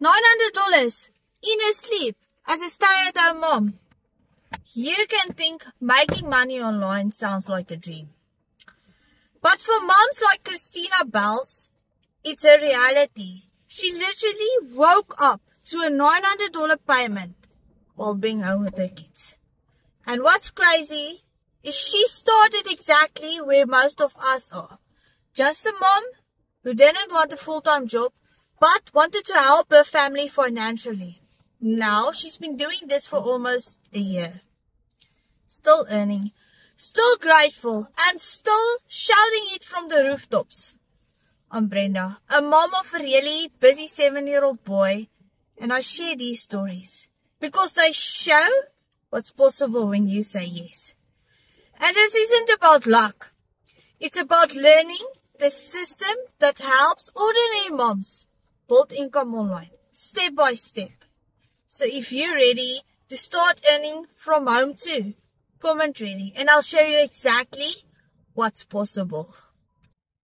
$900 in her sleep as a stay-at-home mom. You can think making money online sounds like a dream. But for moms like Christina Bells, it's a reality. She literally woke up to a $900 payment while being home with her kids. And what's crazy is she started exactly where most of us are. Just a mom who didn't want a full-time job but wanted to help her family financially. Now she's been doing this for almost a year. Still earning, still grateful, and still shouting it from the rooftops. I'm Brenda, a mom of a really busy 7-year-old boy, and I share these stories because they show what's possible when you say yes. And this isn't about luck. It's about learning the system that helps ordinary moms build income online, step by step. So if you're ready to start earning from home too, comment ready and I'll show you exactly what's possible.